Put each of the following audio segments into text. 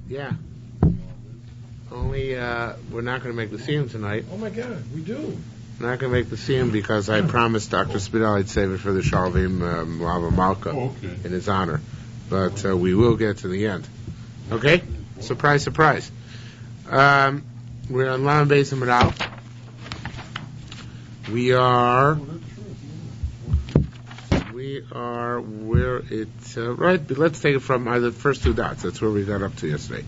Yeah. Only we're not going to make the siyum tonight. Oh my God, we do. We're not going to make the siyum because I promised Dr. Spidel I'd save it for the Shalvim Lava Malka in his honor. But we will get to the end. Okay? Surprise, surprise. We're on Lam Beis and Meral. We are where it's right. But let's take it from the first two dots. That's where we got up to yesterday.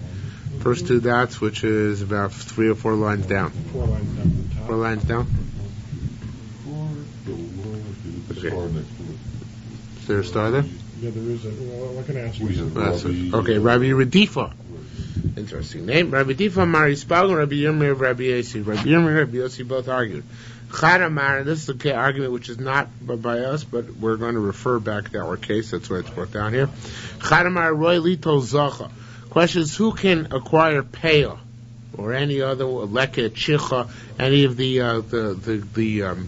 First two dots, which is about 3 or 4 lines down. 4 lines down. 4 lines down. Okay. Is there a star there? Yeah, there is. What can I ask you? Okay, Rabbi Redifa. Interesting name. Rabbi Redifa, Mari Spalgan, Rabbi Yirmiyah, Rabbi Yossi. Rabbi Yirmiyah and Rabbi Yossi both argued. Chadamar, this is the argument which is not by us, but we're going to refer back to our case. That's why it's brought down here. Chadamar Roy Lito Zacha. Question is, who can acquire payah or any other leke, chicha, any of the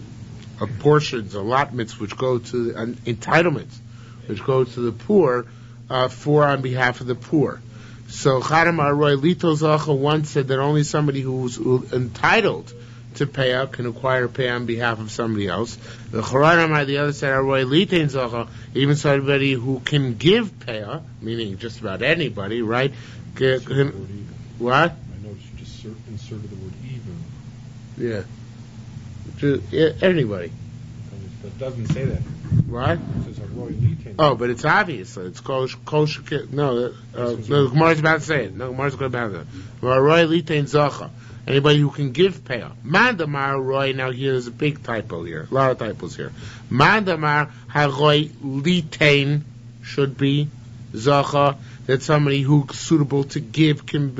portions, allotments which go to entitlements, which go to the poor for on behalf of the poor. So Chadamar Roy Lito Zacha once said that only somebody who's entitled to payah can acquire payah on behalf of somebody else. The Choranamai, the other side, Roy Litain Zacha, even somebody who can give payah, meaning just about anybody, right? What? I noticed you just inserted the word Yeah. even. Anybody. It doesn't say that. What? It says a Roy Litain. Oh, but it's obvious. It's kosher. No, the Gemara's about to say it. No, Gemara's going to say it. Roy Litain Zacha. Anybody who can give payah. Mandamar Roy, now here there's a big typo here. A lot of typos here. Mandamar HaRoy Litain should be Zacha, that somebody who's suitable to give can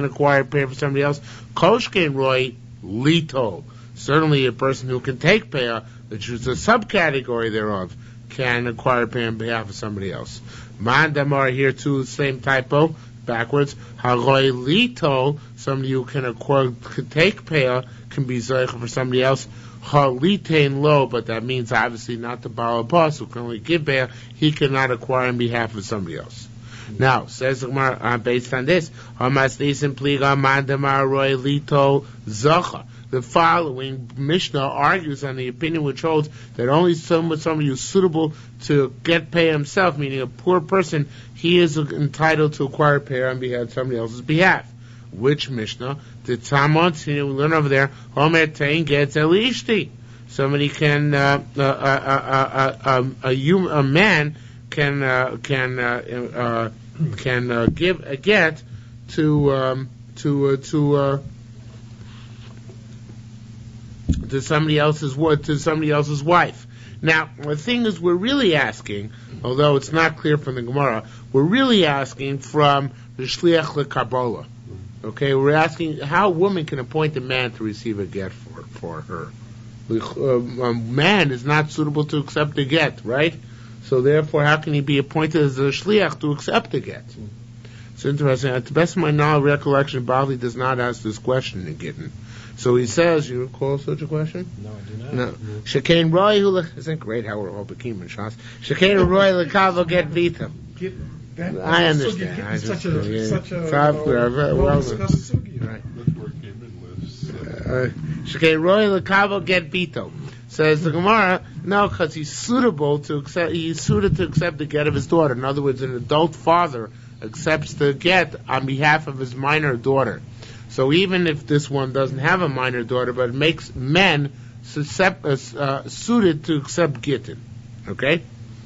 acquire payah for somebody else. Koshken Roy Lito. Certainly a person who can take payah, which is a subcategory thereof, can acquire payah on behalf of somebody else. Mandamar here too, same typo. Backwards, Haroy Lito, somebody who can take payah, can be Zaycha for somebody else. Halitain lo, but that means obviously not the Baal Abbas who can only give payah, he cannot acquire on behalf of somebody else. Now, says the Gemara, based on this, Hamas Nisim Pliga Mandamar Roy Lito Zacha. The following Mishnah argues on the opinion which holds that only somebody who's suitable to get pay himself, meaning a poor person, he is entitled to acquire pay on behalf of somebody else's behalf. Which Mishnah? The Talmud, we learn over there, Homer Tain gets Elishti. Somebody can, a man can give a get to somebody else's wife. Now, the thing is, we're really asking, although it's not clear from the Gemara, we're really asking from the Shliach LeKabbalah. Okay, we're asking how a woman can appoint a man to receive a get for her. A man is not suitable to accept a get, right? So therefore, how can he be appointed as a Shliach to accept a get? It's interesting. At the best of my knowledge, recollection, Bali does not ask this question in Gittin. So he says, you recall such a question? No, I do not. No. Shekain Roy, isn't it great how we're all Bekim and Shas? Shekain Roy Lekavo get Vita. I understand. It's such a well-discussed sugi. Right. That's where it came in lives. Shekain Roy Lekavo get Vito. Says the Gemara, no, because he's suited to accept the get of his daughter. In other words, an adult father accepts the get on behalf of his minor daughter. So even if this one doesn't have a minor daughter, but it makes men suited to accept gittin. Okay?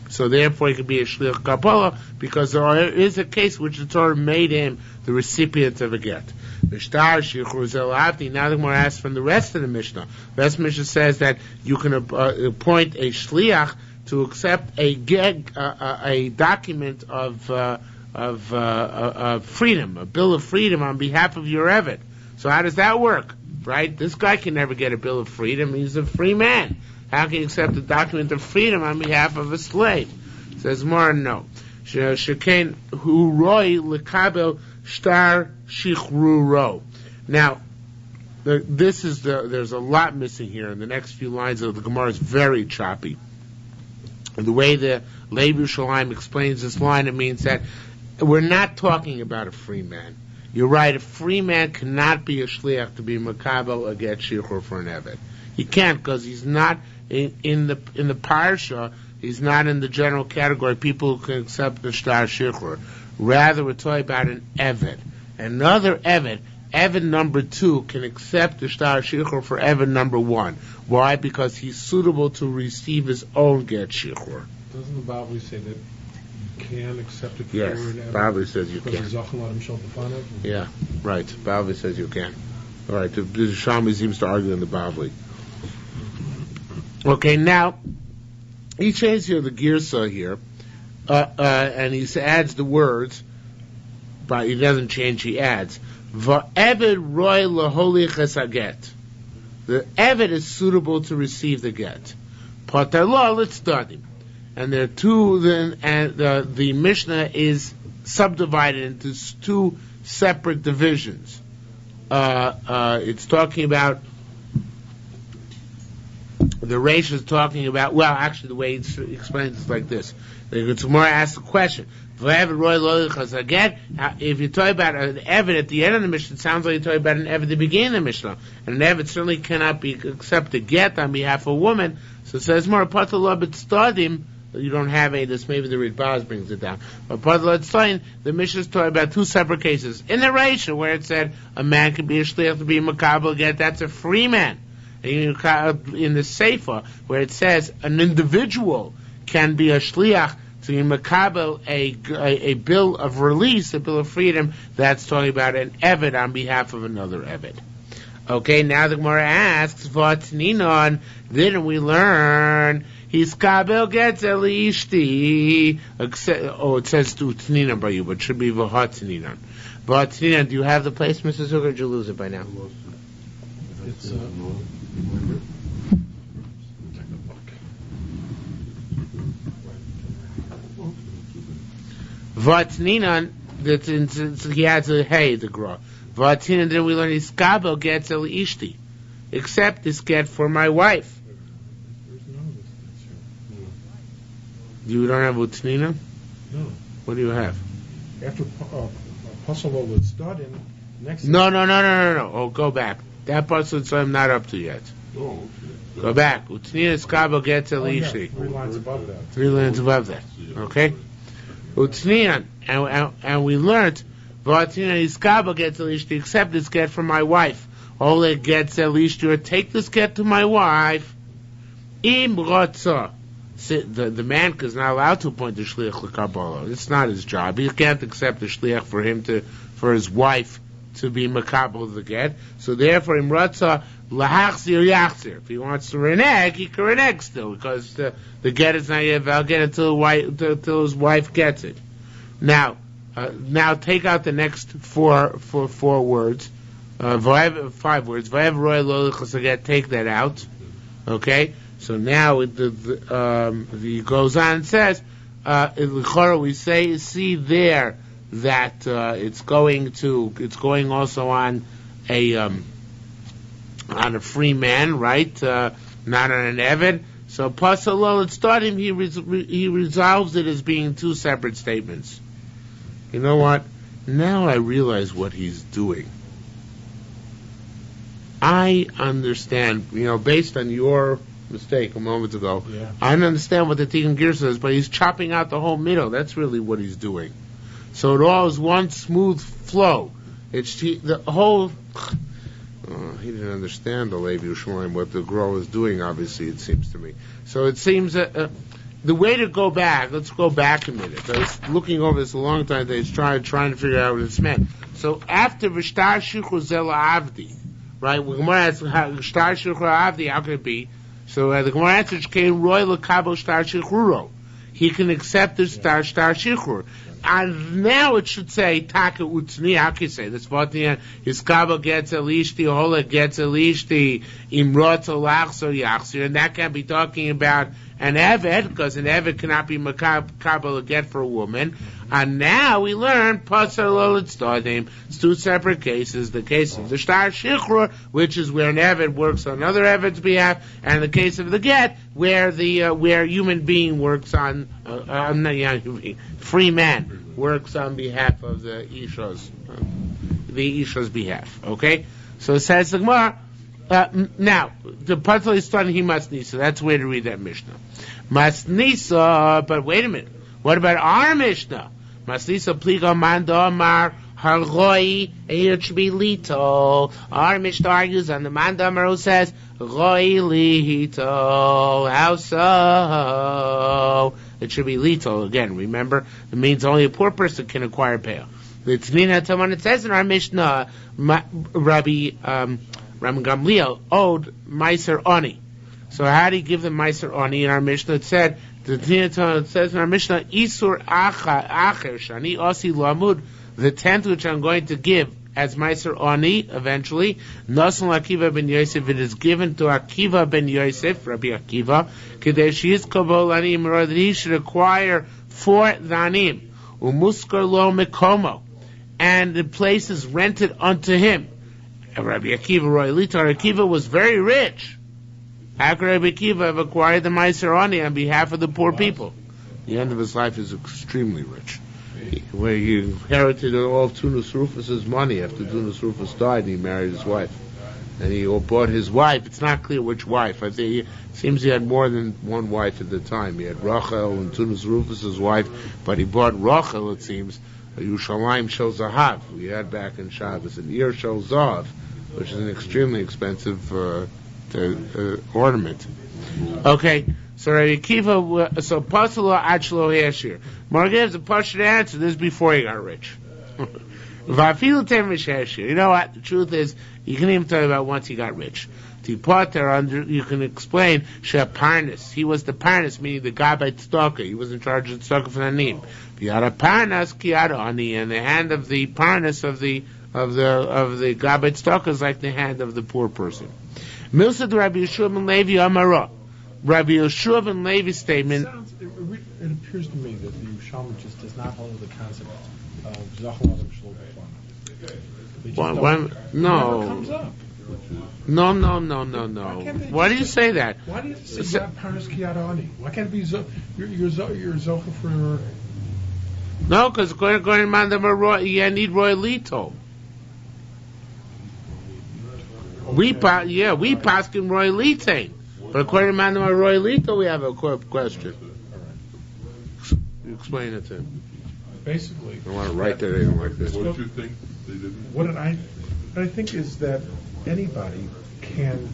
So therefore he could be a shliach kapala, because there is a case which the Torah made him the recipient of a get. Now the Gemara asks from the rest of the Mishnah. The rest of the Mishnah says that you can appoint a shliach to accept a document of freedom, a bill of freedom on behalf of your eved. So how does that work? Right? This guy can never get a bill of freedom. He's a free man. How can he accept a document of freedom on behalf of a slave? Says more, no. Shekain hu roi lekabel shtar shichruro. Now, there's a lot missing here, and the next few lines of the Gemara is very choppy. And the way the Lev Yerushalmi explains this line, it means that we're not talking about a free man. You're right. A free man cannot be a shliach to be makabel or get shiur for an eved. He can't because he's not in the parsha. He's not in the general category people who can accept the shtar shiur. Rather, we're talking about an eved. Another eved number 2 can accept the shtar shiur for eved number 1. Why? Because he's suitable to receive his own get shiur. Doesn't the Bible say that you can accept it for Yes, an eved? Bible says you Because can. the Zachal Adam Shel B'fanav? Yeah, right. Bavli says you can. All right, the Yerushalmi seems to argue in the Bavli. Okay, now, he changed here the girsa here, and he adds the words, but he doesn't change, he adds, Va'eved roy laholiches haget. The eved is suitable to receive the get. Patarlo, let's study. And there are two, and the Mishnah is subdivided into 2 separate divisions. It's talking about, the Reish is talking about, well, actually the way it explains it is like this. The Gemara asks the question, if you're talking about an Eved at the end of the Mishnah, it sounds like you're talking about an Eved at the beginning of the Mishnah. And an Eved certainly cannot be accepted get on behalf of a woman. So it says more, you don't have any, this maybe the Ritbaz brings it down. But the Mishnah is talking about 2 separate cases. In the Reish, where it said a man can be a shliach to be a makabel get, that's a free man. In the Sefer, where it says an individual can be a shliach to be makabel a bill of release, a bill of freedom, that's talking about an eved on behalf of another eved. Okay, now the Gemara asks, V'atninon, didn't we learn He's kabel gets elishti. Oh, it says to tninan by you, but it should be v'hatninan. V'hatninan. Do you have the place, Mrs. Hooker? Did you lose it by now? It's V'hatninan. He adds a hey the gra. V'hatninan. Then we learn his kabel gets elishti. Except this get for my wife. You don't have utnina? No. What do you have? After Passover was studying, next. No. Oh, go back. That part I'm not up to yet. Oh, okay. Go back. Utnina skabo gets elishti. 3 lines above that. 3 lines above that. Okay? Utnina, and we learned V'atnina iskabo gets elishti, except this get from my wife. Ole gets elishti, or take this get to my wife. Im rotza. The man is not allowed to appoint the shliach l'kabbalah. It's not his job. He can't accept the shliach for his wife to be makabel the get. So therefore, im ratza lahachzir yachzir. If he wants to renege, he can renege still, because the get is not yet valid until his wife gets it. Now take out the next four words. 5 words. V'ev roy lo l'chasaget. Take that out. Okay. So now he goes on and says, we see there that it's going also on a free man, right? Not on an eved. So Pasal it's starting. He resolves it as being 2 separate statements. You know what? Now I realize what he's doing. I understand. Based on your mistake a moment ago. Yeah. I don't understand what the Tikkun Gear says, but he's chopping out the whole middle. That's really what he's doing. So it all is one smooth flow. The whole. He didn't understand the Levi Yerushalmi, what the Gro is doing. Obviously, it seems to me. So it seems that the way to go back. Let's go back a minute. I was looking over this a long time. He's trying to figure out what it's meant. So after V'shtar Shichur Zela Avdi, right? When Gemara asks V'shtar Shichur Avdi, how can it be? So the Gemara answers, "Came roy lekabel shtar shichuro." He can accept the shtar shichur, and now it should say taka utzni. How can you say this? His kabel gets elishti, hola gets elishti, imrot olachso yachsir, and that can be talking about an eved, because an eved cannot be makabel get for a woman. And now we learn pasal l'tzdadim. It's 2 separate cases. The case of the shtar shichur, which is where an eved works on another eved's behalf, and the case of the get, where a human being works on free man works on behalf of the Isha's behalf. Okay? So it says the Gemara, now, the Patel is starting, he must nisa. That's the way to read that Mishnah. Must nisa, but wait a minute. What about our Mishnah? Must nisa pliga manda mar hargoi eirchbi lito. Our Mishnah argues on the manda mar who says, Roi lito. How so? It should be lito again. Remember, it means only a poor person can acquire payah. It's nina taman. It says in our Mishnah, Rabbi Gamliel owed Ma'aser Oni. So how do you give them Ma'aser Oni in our Mishnah? It said, it says in our Mishnah, Isur Acher Shani Osi Lamud, the 10th which I'm going to give as Ma'aser Oni eventually, Nasan Akiva ben Yosef, it is given to Akiva ben Yosef, Rabbi Akiva, Kadesh Yizkobol Anim, that he should acquire 4 Dhanim, Umuskar Lo Mekomo, and the place is rented unto him. Rabbi Akiva Royalita, Akiva was very rich. How could Rabbi Akiva have acquired the Ma'aser Oni on behalf of the poor people? The end of his life is extremely rich. Where he inherited all of Tunis Rufus's money after Tunis Rufus died, and he married his wife. And he bought his wife. It's not clear which wife. I think it seems he had more than one wife at the time. He had Rachel and Tunis Rufus's wife, but he bought Rachel, it seems, a Yerushalmi Shel Zahav. We had back in Shabbos an Ear Shel Zahav, which is an extremely expensive ornament. Okay, so Rabbi Akiva, so Pasalo Achlo Hashir. Mar gives a partial answer. This is before he got rich. You know what? The truth is, you can even tell about once he got rich. You can explain Parnas. He was the Parnas, meaning the Gabbai Tzedakah. He was in charge of Tzedakah for the Nim. Yada Parnas Kiyada Ani, and the hand of the Parnas of the Gabbai Tzedakah is like the hand of the poor person. Milsa to Rabbi Yeshua ben Levi Amara. Rabbi Yeshua ben Levi's statement. It appears to me that the Yerushalmi just does not hold the concept of Zachal Adam Shalom. No. No. Why do you say that? Why do you say Parnas Kiyada Ani? Why can't it be your Zocha for? No, because according to Mandam, you need Roy Lito. We pass in Roy Litain. But according to Mandam Roy Lito, we have a question. You explain it to him. Basically, I want to write that in like this. What did you think they did? What I think is that anybody can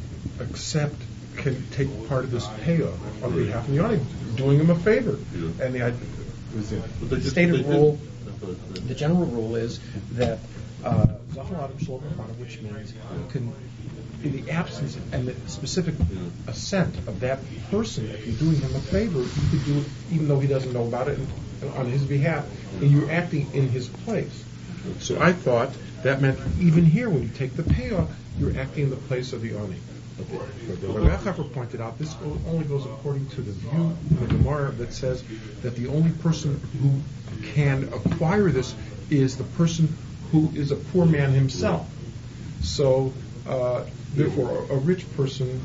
take part of this payoff on behalf of the audience, doing them a favor. Yeah. And the stated rule, the general rule is that Zachal Adam Shalom, which means you can, in the absence and the specific assent of that person, if you're doing him a favor, you could do it even though he doesn't know about it on his behalf, and you're acting in his place. So I thought that meant even here, when you take the payoff, you're acting in the place of the Oni. But the Rebbe pointed out, this only goes according to the view of the Gemara that says that the only person who can acquire this is the person who is a poor man himself. So, therefore, a rich person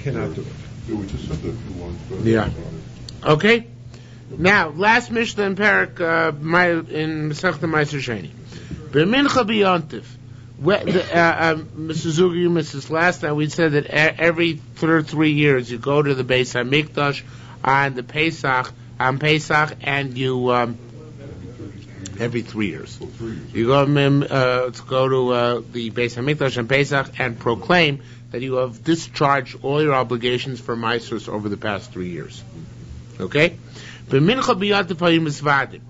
cannot do it. Yeah, we just said that a few lines back. Yeah. Okay. Now, last Mishnah in Parak in Masechta Ma'aser Sheni. B'mincha b'yontif. Mr. Zuger, you missed this last time. We said that every 3 years you go to the Beis HaMikdash on Pesach, and you every 3 years. You go to the Beis HaMikdash on Pesach and proclaim that you have discharged all your obligations for Ma'asers over the past 3 years. Okay? B'mincha b'yontif hayim misvadim.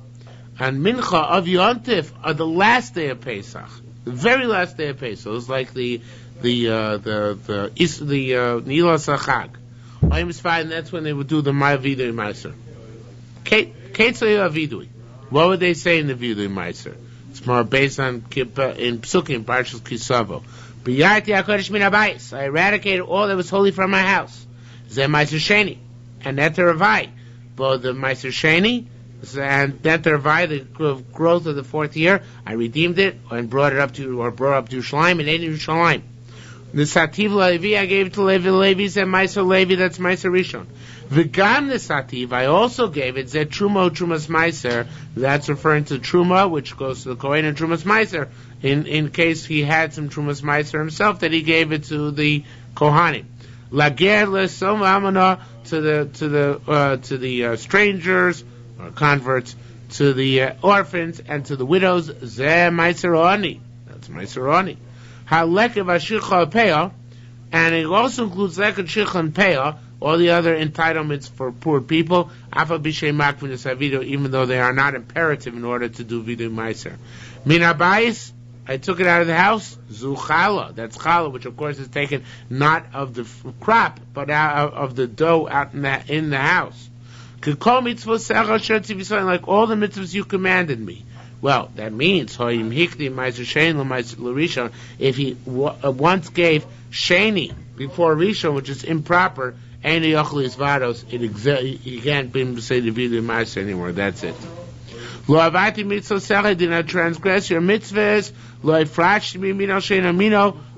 And Mincha of Yontif on the last day of Pesach, the very last day of Pesach. It was like the Nila Sachag. Hayim misvadim. That's when they would do the Vidui Ma'aser. Ketzay Avidui. What would they say in the Vidui Ma'aser? It's more based on Kippah in Psukim, Parshas Kisavo. B'yarti HaKodesh min habayis. I eradicated all that was holy from my house. Zeh Ma'aser Sheni. And Neter Avai. Both the Ma'aser Sheni and Neter Avai, the growth of the 4th year, I redeemed it and brought up to Yerushalmi and ate in Yerushalmi. Nisativ Levi, I gave it to Levi. Levi said Ma'aser Levi, that's Ma'aser Rishon. V'gam Nisativ, I also gave it, Zet Truma Trumas Ma'aser, that's referring to Truma, which goes to the Kohen, and Trumas Ma'aser, in case he had some Trumas Ma'aser himself, that he gave it to the Kohanim. Lager L'Som Amana, to the strangers, or converts, to the orphans, and to the widows, Zeh Ma'aser Oni, that's Ma'aser Oni. Ha'lekev Ashircha Peah, and it also includes Lekev Shircha and Peah, all the other entitlements for poor people, Afa B'Shei Makvin Savido, even though they are not imperative in order to do Vidu Ma'aser. Min Habayis, I took it out of the house, Zu Chala, that's Chala, which of course is taken not of the crop, but out of the dough out in the house. Like all the mitzvahs you commanded me. Well, that means if he once gave Sheni before Rishon, which is improper, he can't be able to say the Vidu Ma'aser anymore. That's it. I did not transgress your mitzvahs.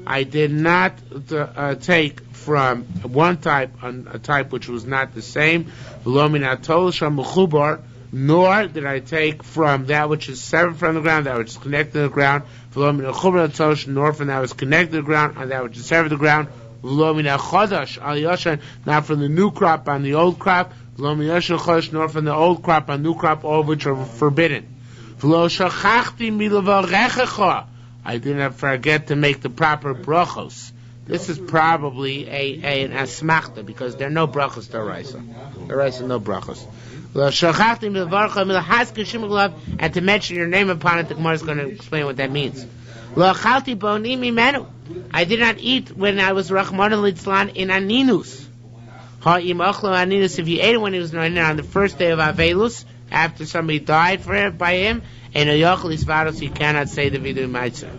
I did not take from one type a type which was not the same. Nor did I take from that which is severed from the ground, that which is connected to the ground, nor from that which is connected to the ground, and that which is severed to the ground, not from the new crop on the old crop, nor from the old crop on new crop, all of which are forbidden. I did not forget to make the proper brachos. This is probably an asmachta, because there are no brachos to Raisa. There are no brachos. And to mention your name upon it, the Gemara is going to explain what that means. I did not eat when I was Rachmana Litzlan in Aninus. If you ate it when he was on the first day of Avelus, after somebody died by him, and a yochel isvaros, you cannot say the Vidu Ma'aser.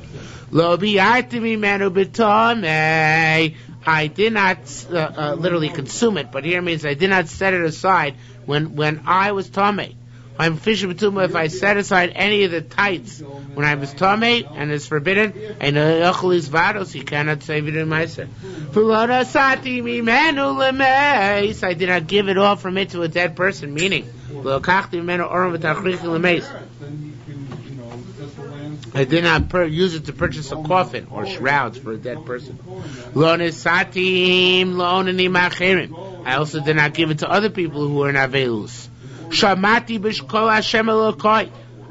I did not literally consume it, but here means I did not set it aside when I was tamei. I'm fishing betuma if I set aside any of the tights when I was tamei and it's forbidden, and yochel isvaros, you cannot say Vidu Ma'aser. I did not give it all from it to a dead person, meaning I did not use it to purchase a coffin or shrouds for a dead person. I also did not give it to other people who were in Avelus.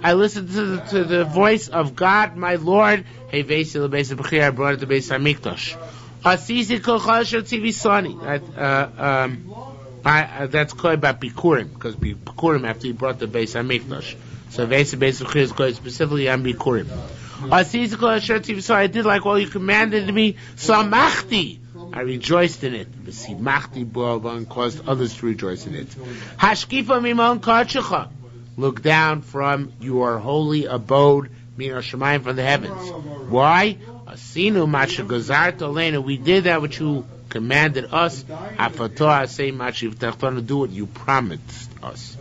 I listened to the voice of God, my Lord. I brought it to Beis Hamikdash. That's called by Bikurim, because Bikurim after he brought the Beis Hamikdash. So Beis Hamikdash is called specifically on Bikurim. So I did like all you commanded me. Samachti, I rejoiced in it. Simachti and caused others to rejoice in it. Hashkifa mimon kadshecha, look down from your holy abode, min hashamayim, from the heavens. Why? Asinu masha gazarta leinu, we did that which you commanded us. Afatah say masha v'tachtanu, do what you promised us.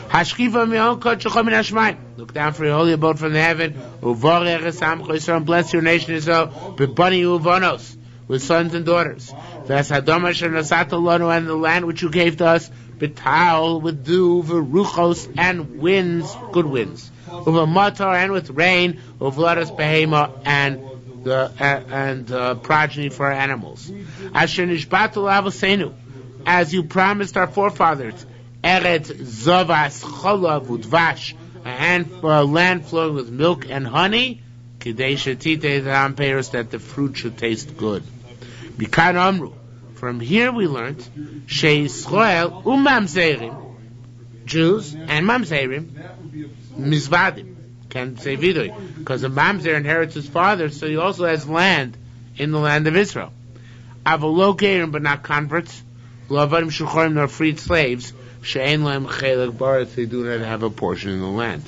Hashkifa mimon kadshecha min hashamayim, look down from your holy abode from the heaven. Uvarech esamcha Yisrael, bless your nation Israel. Bebani uvanos, with sons and daughters. That's Hadam Asher Nasata Lanu, and the land which you gave to us, Betal, with dew, Veruchos, and winds, good winds. Uva Matar, and with rain, Uvladas Behema, and progeny for our animals. Asher Nishbatu Avosenu, as you promised our forefathers, Eretz Zavas Cholav Udvash, a land flowing with milk and honey, Kadesha Tite Amperos, that the fruit should taste good. Bikan Amru. From here we learned Sheisrael Mamzerim, Jews and Mamzerim, Mizvadim, can say Vidui, because a Mamzer inherits his father, so he also has land in the land of Israel. Avolokerim, but not converts. Lavadim Shuchorim, nor freed slaves. She'en Lem Chelek Baretz, they do not have a portion in the land.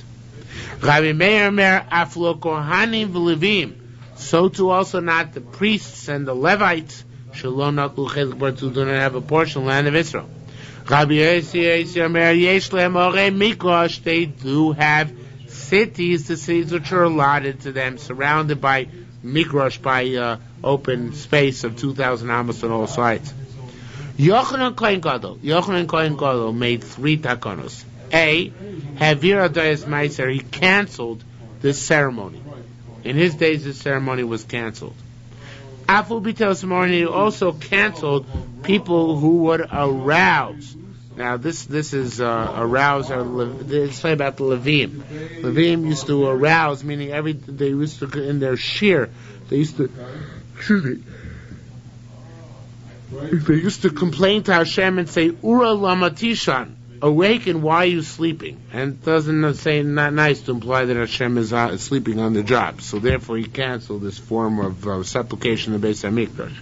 Rabbi Meir Mer Aflo Kohanim V'Levim, so too also not the priests and the Levites, Shalom Naklu Chelek Baretz, who do not have a portion in the land of Israel. Rabbi Yossi Mer Yesh Lehem Orei Mikosh, they do have cities, the cities which are allotted to them, surrounded by migrash, by open space of 2,000 amos on all sides. Yochanan Kohen Gadol made 3 takonos. A, Havir Adayas Meiser, he canceled this ceremony. In his days, this ceremony was canceled. Afu B'Tel Morning, he also canceled people who would arouse. Now, this is arouse. It's about the Levim. Levim used to arouse, meaning they used to in their shiur. They used to, they used to complain to Hashem and say, "Ura lama tishan." Awaken, why are you sleeping? And it doesn't say not nice to imply that Hashem is sleeping on the job. So therefore he canceled this form of supplication in the Beis HaMikdash.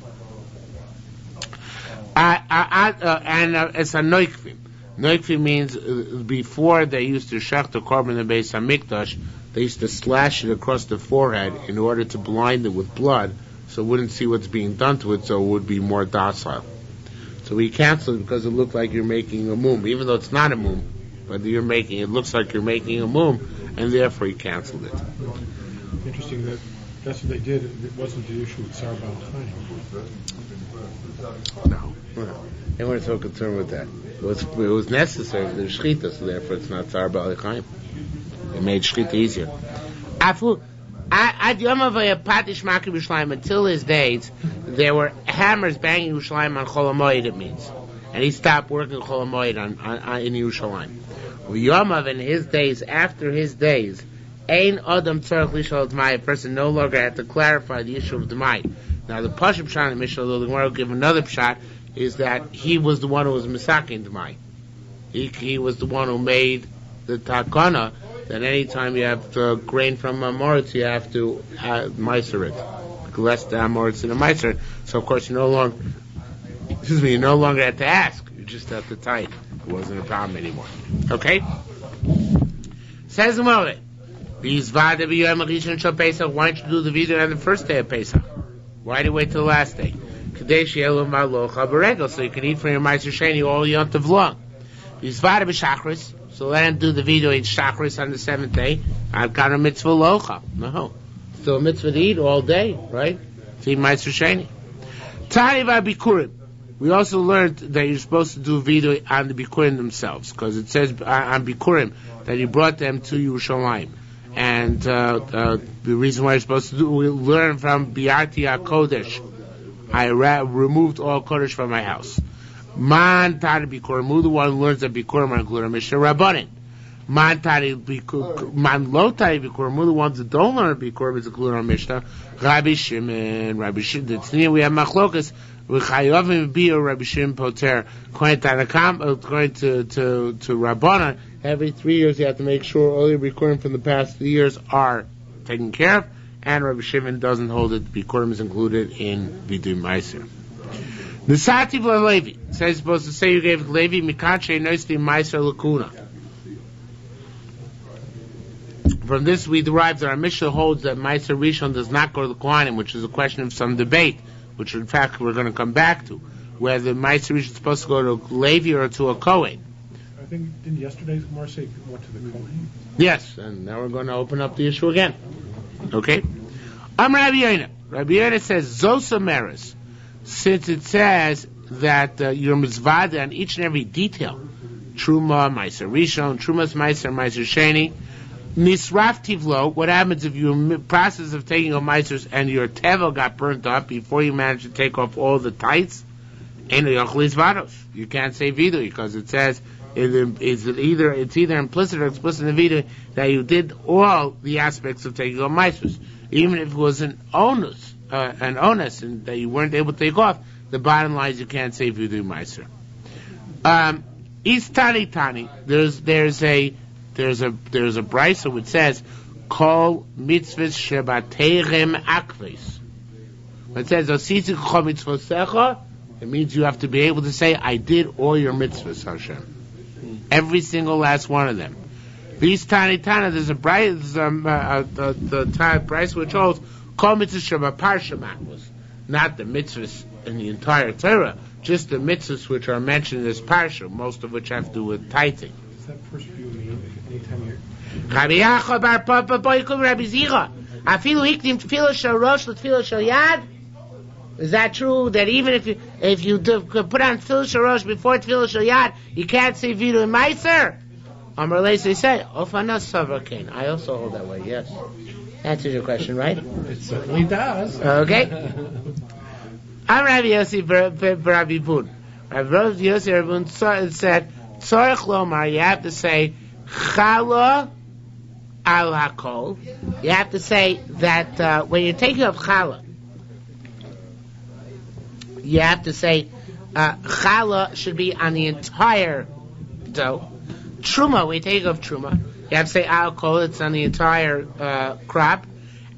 And it's a noikvim. Noikvim means before they used to shech the korban in the Beis HaMikdash, they used to slash it across the forehead in order to blind it with blood so it wouldn't see what's being done to it, so it would be more docile. So we canceled it because it looked like you're making a mum, even though it's not a mum, but it looks like you're making a mum, and therefore he canceled it. Interesting that that's what they did. It wasn't the issue with Sar Baal Chaim. No. They weren't so concerned with that. It was necessary for the shechita, so therefore it's not Sar Baal Chaim. It made shechita easier. Until his days, there were hammers banging Yerushalayim on Chol HaMoed, it means. And he stopped working Chol HaMoed in Yerushalayim. Yamav, in his days, after his days, Ein Adam Tzarech Lishal D'mai, a person no longer had to clarify the issue of D'mai. Now the Pashup Pshat in Mishnah, the Gemara will give another Pshat, is that he was the one who was Misakin D'mai. He was the one who made the Takana, that any time you have grain from a moritz, you have to meiser it. Less the moritz in a meiser. So of course you no longer have to ask. You just have to tie it. It wasn't a problem anymore. Okay? Says the Gemara, why don't you do the video on the first day of Pesach? Why do you wait till the last day? So you can eat from your Ma'aser Sheni all yontav long. So let him do the video eat shachris on the 7th day. I've got a mitzvah locha. No. Still a mitzvah to eat all day, right? To eat Ma'aser Sheni. Tani v'abikurim. We also learned that you're supposed to do a video on the bikurim themselves, because it says on bikurim that you brought them to Yerushalayim. And the reason why you're supposed to do, we learn from Bi'ati HaKodesh. I removed all Kodesh from my house. Man tari bikurim, who the one who learns that bikurim are included? Mishnah Rabbanin. Man lo tari bikurim, who the ones that don't learn bikurim is included on Mishnah. Rabbi Shimon, the Tzniya, we have machlokas. V'chayovim bi'ur Rabbi Shimon poter. According to Rabbanan, every 3 years you have to make sure all your bikurim from the past 3 years are taken care of, and Rabbi Shimon doesn't hold it. Bikurim is included in Vidui Ma'aser. Nisati v'Levi says you're supposed to say you gave Levi mikachrei noisli Ma'aser lakuna. From this we derive that our Mishnah holds that Ma'aser Rishon does not go to the Kohanim, which is a question of some debate, which in fact we're going to come back to, whether Ma'aser Rishon is supposed to go to Levi or to a Kohen. I think didn't yesterday's Gemara say it went to the Kohen? Yes, and now we're going to open up the issue again. Okay? Rabbi Yoina says Zosa Meres. Since it says that you're mizvada on each and every detail, Truma, Ma'aser Rishon, Trumas Ma'aser, Ma'aser Sheni, Nisraf Tivlo, what happens if you're in the process of taking off Ma'asers and your tevel got burnt up before you managed to take off all the tights? You can't say vidu because it says it's either implicit or explicit in the vidu that you did all the aspects of taking off Ma'asers. Even if it was an onus and that you weren't able to take off, the bottom line is you can't say vidu Ma'aser. Tani. There's a brisa which says kol mitzvahs shebateichem akves. It says osisi kol mitzvosecha. It means you have to be able to say I did all your mitzvahs, Hashem, every single last one of them. Tani. There's a brisa which holds kol mitzvahs shebaparsha makvos, not the mitzvahs in the entire Torah, just the mitzvahs which are mentioned in this parsha, most of which have to do with tithing. that first view mean? Anytime you're... Rabbi Yacha bar Papa Boykum Rabbi Zicha. Afilu hikdim tefillah shel rosh l'tefillah shel yad. Is that true? That even if you put on tefillah shel rosh before tefillah shel yad, you can't say vidu and meiser? Amar Leisi say, Ofana Savrakin. I also hold that way. Yes, answers your question, right? It certainly does. Okay. I'm Rabbi Yossi Rabbi Bun. Rabbi Yossi Rabbi Bun said, Tzorich Lomar. You have to say Chala al Hakol. You have to say that when you're taking up Chala, you have to say Chala should be on the entire dough. Truma, we take off Truma. You have to say alcohol, it's on the entire crop.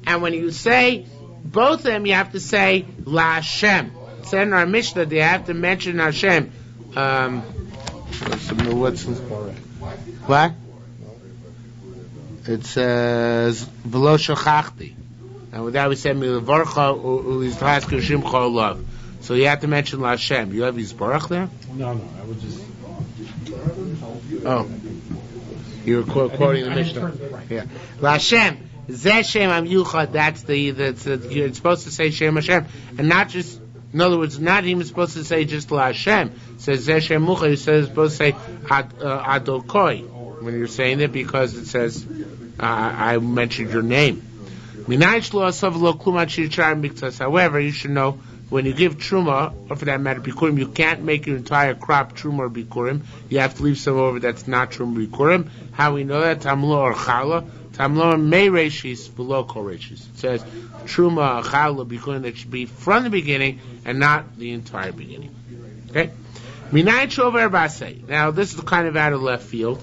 And when you say both of them, you have to say La Hashem. It said in our Mishnah, they have to mention Hashem. What? It says V'lo Shachachti. And with that we say Milavarcha U'izlasker Shimcha Olav. So you have to mention La Hashem. You have Yisbarach there? No, I would just... Oh, you were quoting the Mishnah. Yeah, La Hashem, Zeh Shem Am Yuchad. That's you're supposed to say Shem Hashem, and not just. In other words, not even supposed to say just La Hashem. It says Zeh Shem Mucha. You're supposed to say Adokoi when you're saying it because it says I mentioned your name. However, you should know. When you give truma, or for that matter, bikurim, you can't make your entire crop truma or bikurim. You have to leave some over that's not truma bikurim. How we know that? Tamlo or chala. Tamlo may reshis below kol reshis. It says truma, chala, bikurim that should be from the beginning and not the entire beginning. Okay. Minayin shover basei. Now this is kind of out of left field.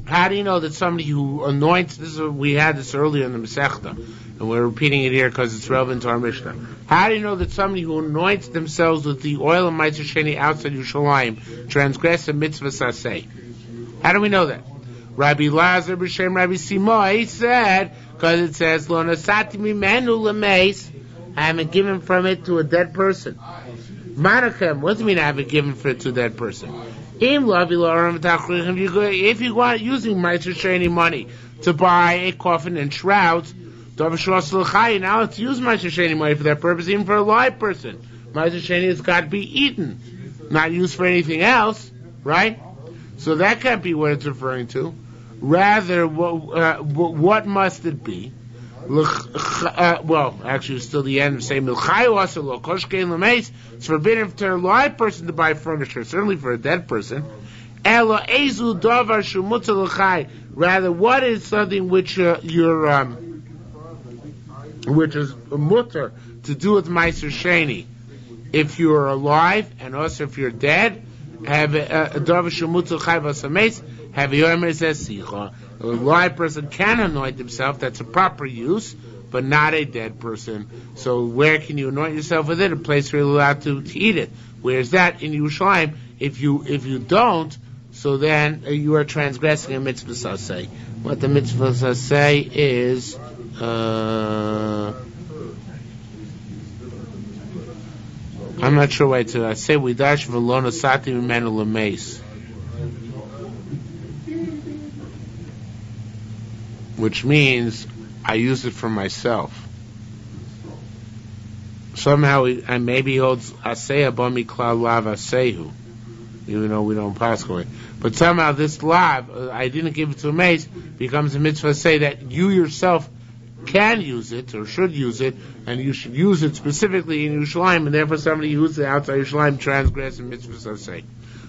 How do you know that somebody who anoints? We had this earlier in the Masechta. And we're repeating it here because it's relevant to our Mishnah. How do you know that somebody who anoints themselves with the oil of Ma'aser Sheni outside Yerushalayim transgress a mitzvah saseh? How do we know that? Rabbi Lazar b'shem Rabbi Simoi said, because it says, Lo nasati mimenu lemeis, I haven't given from it to a dead person. Manachem, what does it mean I haven't given for it to a dead person? If you go out using Ma'aser Sheni money to buy a coffin and shrouds, now let's use Ma'aser Sheni money for that purpose, even for a live person. Ma'aser Sheni has got to be eaten, not used for anything else, right? So that can't be what it's referring to. Rather, what must it be? Well, actually, it's still the end of saying it's forbidden for a live person to buy furniture, certainly for a dead person. Rather, what is something which which is a mutter to do with Ma'aser Sheni? If you're alive and also if you're dead, have a live person can anoint himself. That's a proper use, but not a dead person. So where can you anoint yourself with it? A place where you're allowed to eat it. Where's that in Yerushalayim? If you don't, so then you are transgressing a mitzvah saseh. What the mitzvah saseh is. I'm not sure why to say we dash v'lo nasati mimenu lemeis, which means I use it for myself. Somehow, and maybe he holds aseya bami klal lav asehu, even though we don't pass away. But somehow this lav, I didn't give it to a mace, becomes a mitzvah say that you yourself can use it or should use it, and you should use it specifically in Yerushalayim, and therefore somebody who uses it outside Yerushalayim transgress in mitzvah say.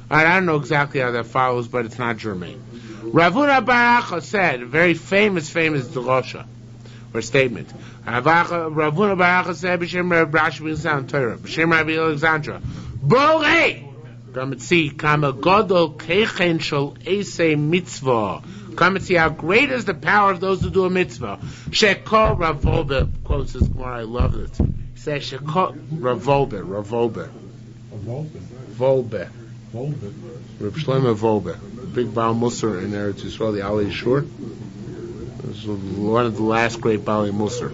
Alright, I don't know exactly how that follows, but it's not germane. Ravuna Baracha said, a very famous drosha or statement. Ravuna Baracha said, B'Shem Rabbi Rashi B'Sam Torah, B'Shem Rabbi Alexandra, Borei! Come and see, Kama Godol Kechen Shol Eisei Mitzvah. Come and see how great is the power of those who do a mitzvah. Shekol Ravolbe quotes this Gemara. I love it. He says Shekol Ravolbe. Volbe. Reb Shlomo Volbe, big Baal Musar in Eretz Yisrael, the Ali Shiur. This was one of the last great Baal Musar.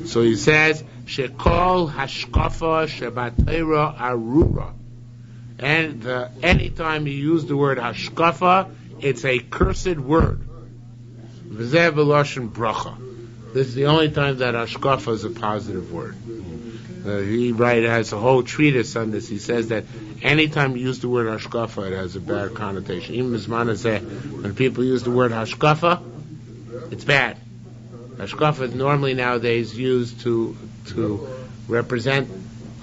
So he says Shekol Hashkafa Shebatera Arura. And anytime you use the word hashkafa, it's a cursed word. V'zeh v'loshen bracha. This is the only time that hashkafa is a positive word. He has a whole treatise on this. He says that anytime you use the word hashkafa, it has a bad connotation. Even Mizmana says when people use the word hashkafa, it's bad. Hashkafa is normally nowadays used to represent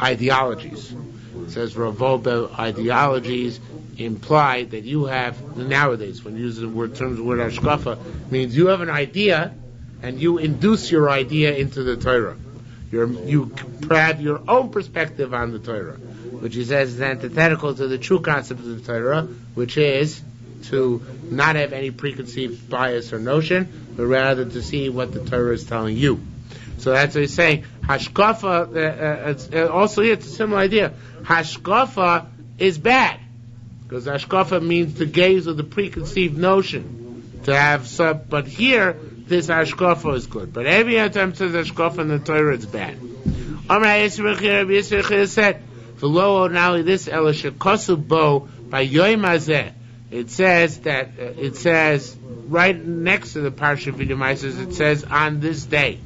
ideologies. It says Ravoba ideologies imply that you have, nowadays when you use the word terms of the word hashkafa, means you have an idea and you induce your idea into the Torah. You have your own perspective on the Torah, which he says is antithetical to the true concept of the Torah, which is to not have any preconceived bias or notion, but rather to see what the Torah is telling you. So that's what he's saying. Hashkafa, also here, it's a similar idea. Hashkafa is bad, because hashkafa means to gaze with a preconceived notion, to have but here, this hashkafa is good. But every other time it says hashkafa in the Torah, it's bad. Rabbi Yisrael said, "V'lo now this elashakasu bo by yoyim hazeh." It says right next to the parsha of Vilna, it says on this day,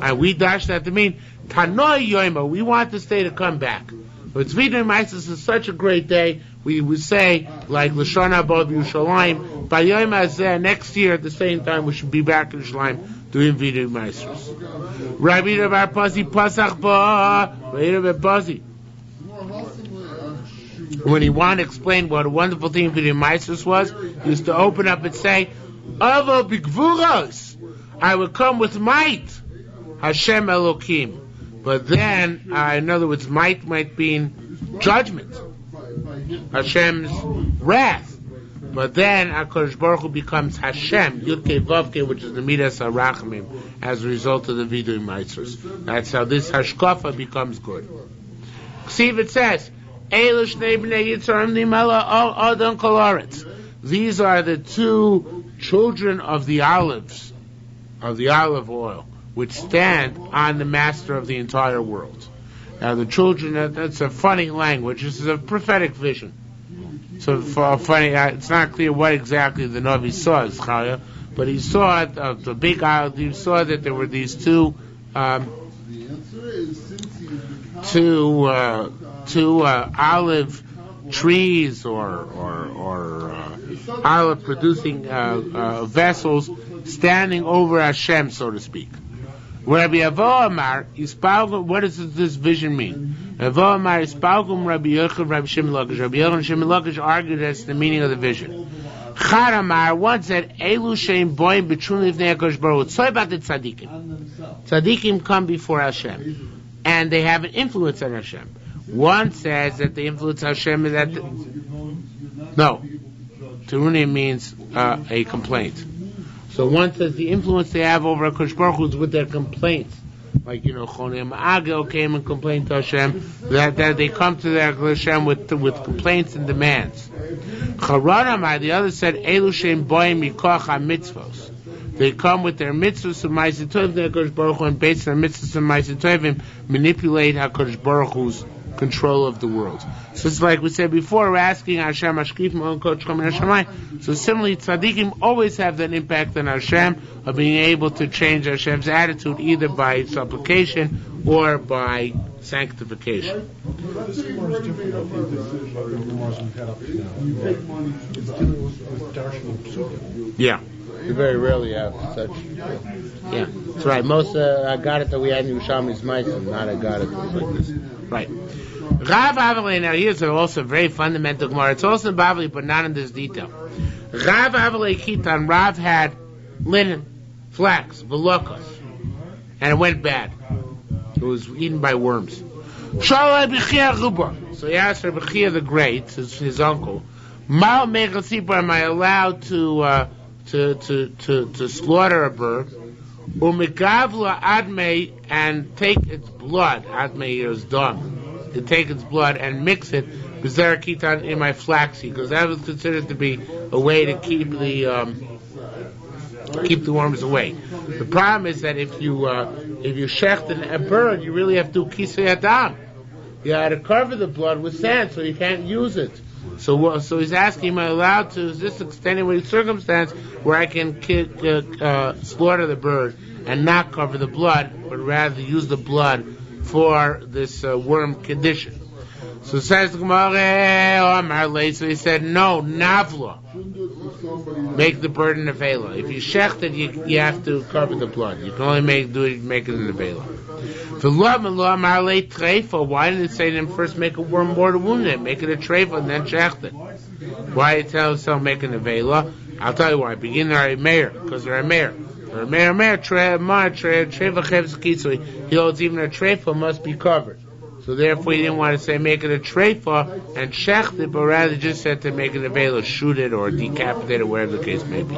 and we dash that to mean tanoi yoyma. We want this day to come back. But Vilna is such a great day. We would say, like L'shon haba Yerushalayim, by Yom Hazeh, next year at the same time, we should be back in Yerushalayim doing Vidui Maestros. Rabbi Bar Pazi Pasach Ba, Rabbi Pazi. When he wanted to explain what a wonderful thing Vidui Maestros was, he used to open up and say, Avo Bigvuros, I would come with might, Hashem Elokim. But then, in other words, might mean judgment. Hashem's wrath. But then HaKadosh Baruch Hu becomes Hashem, Yudke Vavke, which is the Midas HaRachamim, as a result of the Vidui Maestros. That's how this Hashkafa becomes good. See if it says, these are the two children of the olive oil, which stand on the master of the entire world. Now the children, that's a funny language. This is a prophetic vision. So funny, it's not clear what exactly the Navi saw, Zechariah, but he saw the big olive. He saw that there were these two olive trees or olive producing vessels standing over Hashem, so to speak. Rabbi Avo Amar, what does this vision mean? Avo Amar, Rabbi Yochanan, Rabbi Shimon Lakish. Rabbi Yochanan and Shimon Lakish argued as the meaning of the vision. Chad Amar once said, Elu sheim boim b'trum lifnei HaKadosh Baruch Hu. It's about the tzaddikim. Tzaddikim come before Hashem, and they have an influence on Hashem. One says that the influence of Hashem is that... No. Terunim means a complaint. So one says the influence they have over HaKadosh Baruch Hu is with their complaints. Like, Chonim Agel came and complained to Hashem, that they come to their Hashem with complaints and demands. Charanamai, the other said, Elu Shem Boim Mikoch HaMitzvos. They come with their mitzvahs of Ma'aser Tovim, HaKadosh Baruch Hu, and based on their mitzvahs of Ma'aser Tovim, manipulate HaKadosh Baruch Hu's control of the world. So it's like we said before, we're asking Hashem, Ashkif Ma'on Koch Chom Hashemayim. So similarly, tzaddikim always have that impact on Hashem of being able to change Hashem's attitude either by supplication or by sanctification. Yeah. We very rarely have such. Yeah, that's right. Most Agadat that we had in Yerushalmi Ma'aser, not Agadat like this. Right. Rav Avalei, now here's also a very fundamental Gemara. It's also in Bavli, but not in this detail. Rav Avalei Kitan, Rav had linen, flax, velokos, and it went bad. It was eaten by worms. So he asked for Bechia the Great, his uncle, am I allowed to slaughter a bird, umikavla admei, and take its blood, admei is dung, to take its blood and mix it b'zerakitan in my flaxseed, because that was considered to be a way to keep the worms away. The problem is that if you shecht a bird, you really have to kisei adam. you had to cover the blood with sand, so you can't use it. So he's asking, am I allowed to, is this extenuating circumstance where I can slaughter the bird and not cover the blood, but rather use the blood for this worm condition? So says the Gemara, so he said, no, navla. Make the bird in a vela. If you shecht it, you have to cover the blood. You can only make it in a vela. Why didn't it say to him first make a worm more to wound it? Make it a treifa and then shecht it. Why did it tell himself make it in a vela? I'll tell you why. Begin there a mayor, because they're a mayor. They're a mayor, treifa chevs kitzui. He holds even a treifa must be covered. So therefore he didn't want to say make it a treifa and shecht it, but rather just said to make it a vela, shoot it or decapitate it, whatever the case may be.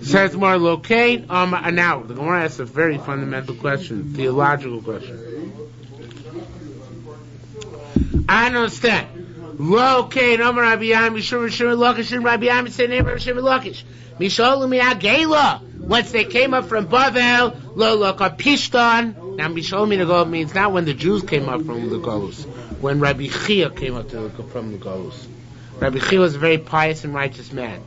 Says more locate. Now the Gemara asks a very fundamental question, theological question. I don't understand. Locate. Rabbi Yam Mishur Lakish Rabbi Yam say name Rabbi Lakish. Mishalu mi'agela. Once they came up from Bavel, lo lokapishtan. Now Mishalu mi'agela means not when the Jews came up from the Golus, when Rabbi Chia came up from the Golus. Rabbi Chia was a very pious and righteous man,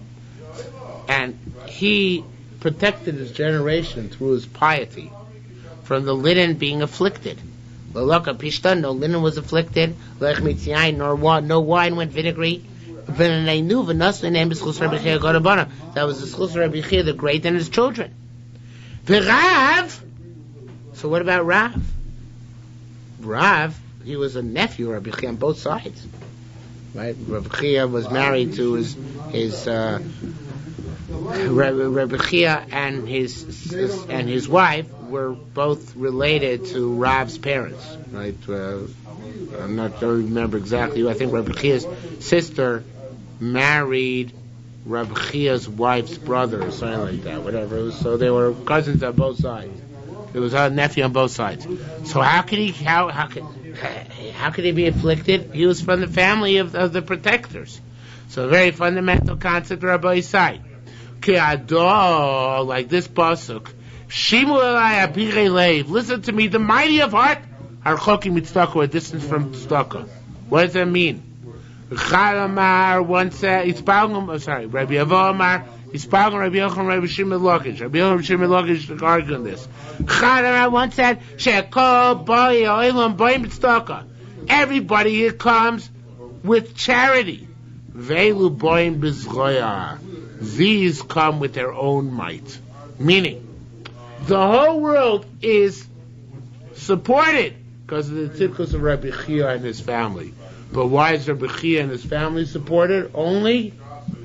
and he protected his generation through his piety from the linen being afflicted. No linen was afflicted. No wine went vinegary. That was the schus Rabbi Chia the Great and his children. So what about Rav? Rav, he was a nephew of Rabbi Chia on both sides. Right? Rabbi Chia was married to his Rabbi Chia and his wife were both related to Rav's parents, right? Don't remember exactly. I think Rabbi Chia's sister married Rabbi Chia's wife's brother or something like that, whatever. So they were cousins on both sides. It was a nephew on both sides. So how could he be afflicted? He was from the family of the protectors. So a very fundamental concept of Rabbi Yisai. Like this pasuk, Shimu elai abirei leiv. Listen to me, the mighty of heart are chokim mitztaka, a distance from tztaka. What does that mean? Chalamar once said, Rabbi Avo Amar, Yispalgum Rabbi Yochanan, Rabbi Shimon Lakish. Rabbi Yochanan, Shimon Lakish argue on this. Chalamar once said, Shekol boi oilam boi mitztaka. Everybody here comes with charity. Veilu boim bizroya. These come with their own might. Meaning, the whole world is supported because of the tzidkus of Rabbi Chia and his family. But why is Rabbi Chia and his family supported? Only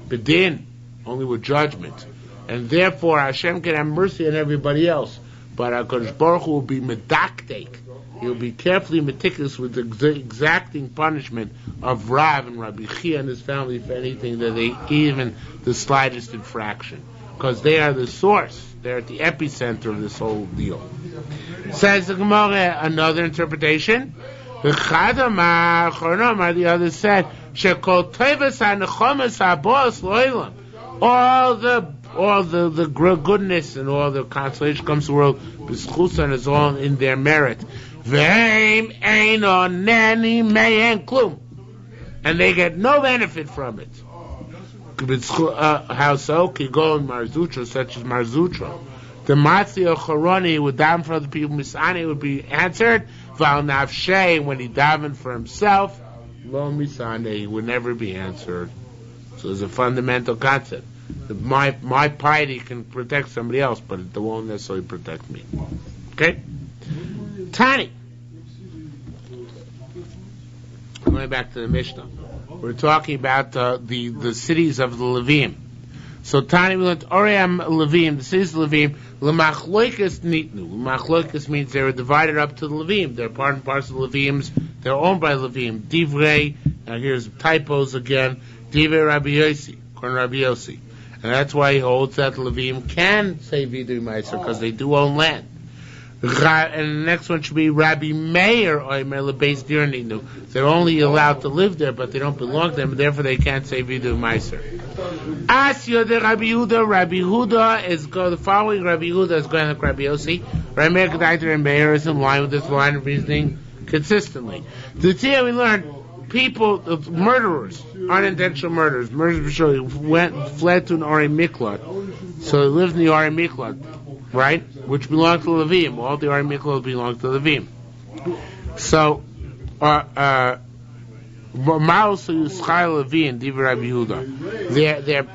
bedin, only with judgment. And therefore Hashem can have mercy on everybody else. But HaKadosh Baruch Hu will be medaktek. He will be carefully meticulous with the exacting punishment of Rav and Rabbi Chia and his family for anything that they even the slightest infraction. Because they are the source. They're at the epicenter of this whole deal. Says the Gemara, another interpretation. The other said, all the goodness and all the consolation comes to the world b'schusan is all in their merit. And they get no benefit from it. How so? Kigon Marzutra, such as Marzutra. The Matzio Charoni would daven for other people, Misani would be answered. Val Nafshe, when he davened for himself, Lo Misane, he would never be answered. So it's a fundamental concept. My piety can protect somebody else, but it won't necessarily protect me. Okay? Tani. Going back to the Mishnah. We're talking about the cities of the Levim. So Tani, we learned Oriam Levim, the cities of the Levim, L'machloikas nitnu. L'machloikas means they were divided up to the Levim. They're part and parcel of the Levims. They're owned by Levim. Divrei, now here's typos again, Divrei Rabbi Yossi, according to Rabbi Yossi. And that's why he holds that Levim can say Vidu Ma'aser, because they do own land. And the next one should be Rabbi Meir Oimer LeBeis Dir Nitnu. They're only allowed to live there, but they don't belong to them, therefore they can't say Vidu Ma'aser. Asya de Rabbi Yehuda. Rabbi Yehuda is the following. Rabbi Yehuda is going like Rabbi Yossi. Rabbi Meir Kedai Rabbi Meir is in line with this line of reasoning. consistently. The Tia we learned people, murderers, unintentional murderers for sure, fled to an Ori Miklat. So they lived in the Ori Miklat, right? Which belonged to Levim. All the Ori Miklat belonged to Levim. So, their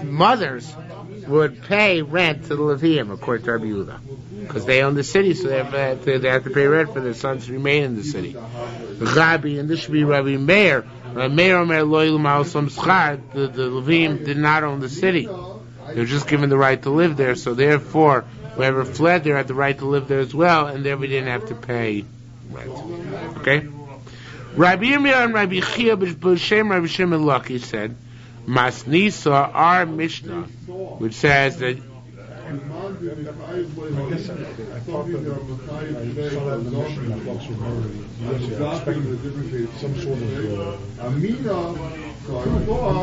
mothers would pay rent to the Levim, according to Rabbi Yehuda, because they own the city, so they have to pay rent for their sons to remain in the city. Rabbi, and this should be Rabbi Meir. Rabbi Meir Omer Lo Yilu Ma'asam Schar. The Levim did not own the city; they were just given the right to live there. So therefore, whoever fled there had the right to live there as well, and therefore didn't have to pay rent. Okay. Rabbi Yirmiyah and Rabbi Chia b'Shem Rabbi Shimon Laki said, Masnisa, our Mishnah, which says that. I guess I thought that I saw that in the mission that folks were expecting some sort of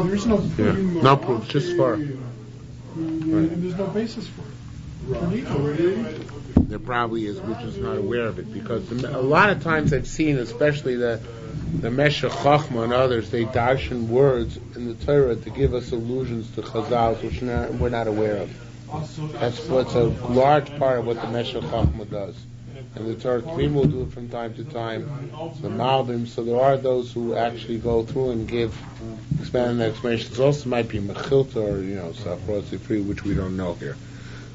there's no no proof, just for and there's no basis for it. There probably is, we're just not aware of it, because a lot of times I've seen, especially the Meshech Chochma and others, they darshan words in the Torah to give us allusions to Chazal, which we're not aware of. That's what's a large part of what the Meshech Chochma does. And the Torah Tmim will do it from time to time, the Malbim, so there are those who actually go through and give expanded explanations. It also might be Mechilta or, Safrossi Free, which we don't know here.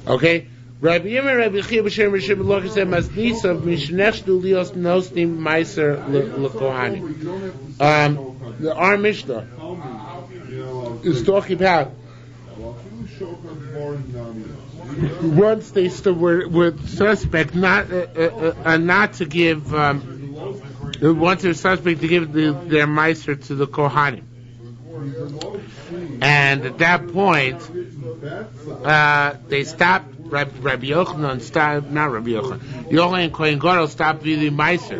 Okay? Rabbi Yirmiyah, Rabbi Chia b'Shem Rabbi Shimon Laki said, Masnisa v'mishnechdu lios nosnim meiser l'kohanim. Our Mishnah is talking about once they were suspect not to give once they're suspect to give their meiser to the kohanim, and at that point they stopped. Rabbi Yochanan stopped, not Rabbi Yochanan. Yochanan and Kohen Gadol stopped giving meiser.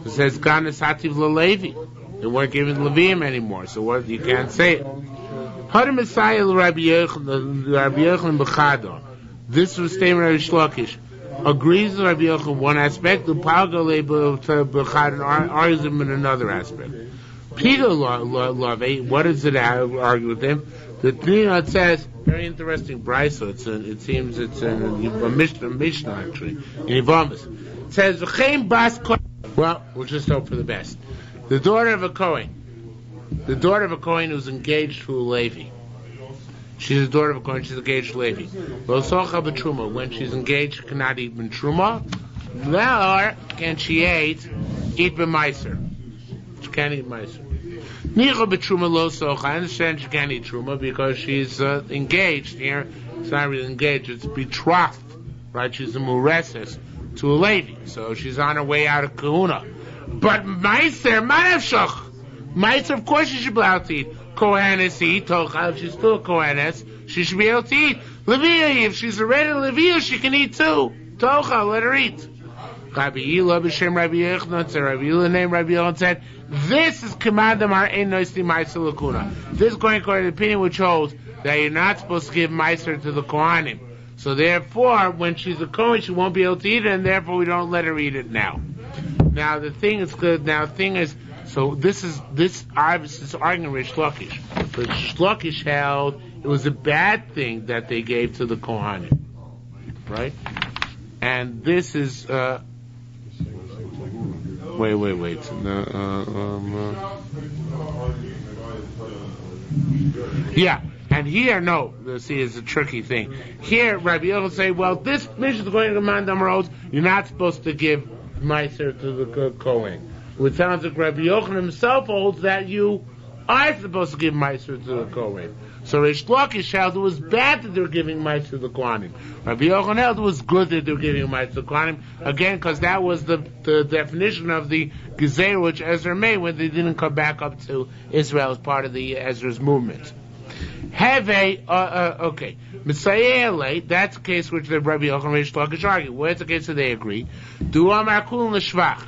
It says Ganas Hativ LaLevi. They weren't giving Levim anymore, so what you can't say it. Hadar Messiah Rabbi Yochanan b'Chado. This was statement Rabbi Shlokish. Agrees with Rabbi Yochanan one aspect, the Palga b'Chado argues him in another aspect. Peter Love, what does it argue with him? The Tnina, it says, very interesting brisa. It seems it's a Mishnah actually in Yivamis. It says, well, we'll just hope for the best. The daughter of a Kohen who's engaged to a Levi. She's the daughter of a Kohen. She's engaged to Levi. When she's engaged, she cannot eat ben truma. Nor can she eat b'meiser. She can't eat meiser. I understand she can't eat truma because she's engaged here. It's not really engaged; it's betrothed, right? She's a mureses to a lady, so she's on her way out of kahuna. But meiser, meiser, of course she should be able to eat. Kohenes eat tocha. If she's still a kohenes, she should be able to eat. Levia, if she's already Levia, she can eat too. Tocha, let her eat. Rabbi Yila b'Shem Rabbi Yochanan said, Rabbi Yila named Rabbi Yochanan said, this is commanded mar ein noisni meiser lakuna. This is going according to the opinion which holds that you're not supposed to give meiser to the Kohanim. So therefore, when she's a Kohen, she won't be able to eat it, and therefore we don't let her eat it now. Now the thing is good. Now the thing is, so this obviously arguing with Shlokish. But Shlokish held it was a bad thing that they gave to the Kohanim, right? And this is wait. Yeah, and here, no, see, it's a tricky thing. Here, Rabbi Yochanan say, well, this mission is going to command Amaros, you're not supposed to give meiser to the Kohen. Which sounds like Rabbi Yochanan himself holds that you are supposed to give meiser to the Kohen. So Reish Lakish held it was bad that they were giving meiser to the Kohanim. Rabbi Yochanan held it was good that they were giving meiser to the Kohanim, again, because that was the definition of the Gezer which Ezra made when they didn't come back up to Israel as part of the Ezra's movement. Okay. Messiah, that's the case which the Rabbi Yochanan and Reish Lakish argue. Where's the case that they agree? Du Amar Kul Neshvach.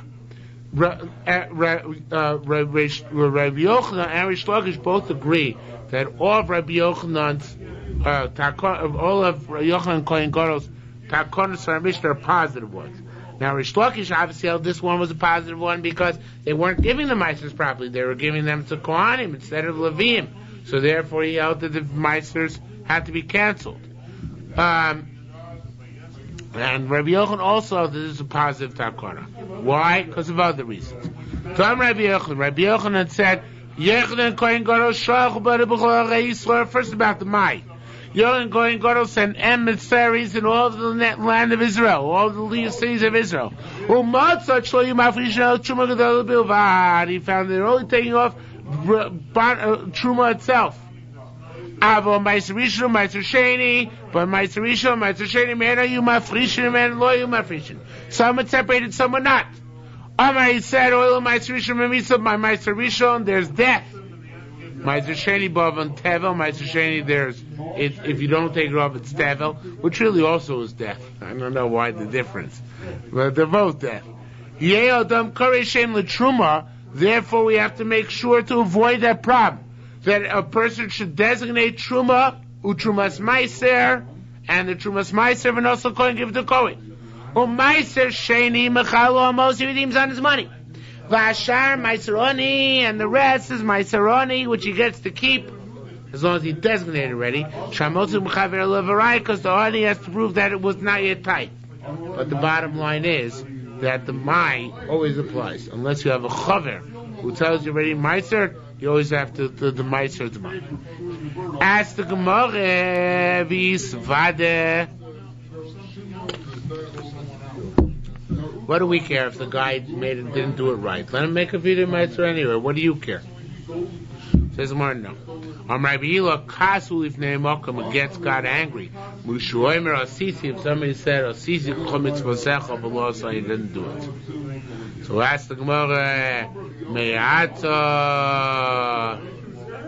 Rabbi Yochanan and Reish Lakish both agree that all of Rabbi Yochanan's, all of Yochanan Kohen Gadol's takonos for Mishnah are positive ones. Now, Rish Lakish obviously held this one was a positive one because they weren't giving the Meisers properly. They were giving them to Kohanim instead of Levim. So therefore he held that the Meisers had to be canceled. And Rabbi Yochanan also held that this is a positive takana. Why? Because of other reasons. Rabbi Yochanan said, first about the Mai. Yochanan Kohen Gadol sent emissaries in all the land of Israel, all the cities of Israel. He found they're only taking off Truma itself. Avo Ma'aser Rishon, Ma'aser Sheni, but Ma'aser Rishon, Ma'aser Sheni, man, are you mafrishin, man, lo you mafrishin. Some are separated, some are not. Amar, he said, oil Ma'aser Rishon, Memisa, my Ma'aser Rishon, there's death. Ma'aser Sheni, Bavan Tevel, Ma'aser Sheni, there's, if you don't take it off, it's Tevel, which really also is death. I don't know why the difference. But they're both death. Yeh Adam Korei Shem L'Truma, therefore we have to make sure to avoid that problem. That a person should designate Truma, Utrumas Ma'aser, and the Trumas Ma'aser, and also Kohen give it to Kohen. Ma'aser Sheni, Mechalo Amos, he redeems on his money. Vashar Ma'aseroni, and the rest is Ma'aseroni, which he gets to keep, as long as he designated already. Shamotu M'chaver Levarai, because the honey has to prove that it was not yet tight. But the bottom line is that the Mai always applies, unless you have a Chaver who tells you already Ma'aser. You always have to the Ma'aser to mind. Ask the Gemara, V'yisvade. What do we care if the guy didn't do it right? Let him make a video Ma'aser anyway. What do you care? Says Gemara, no. It gets God angry. If somebody said, Asisi chometz vasecha, but so he didn't do it. So ask the Gemara, Me'ata,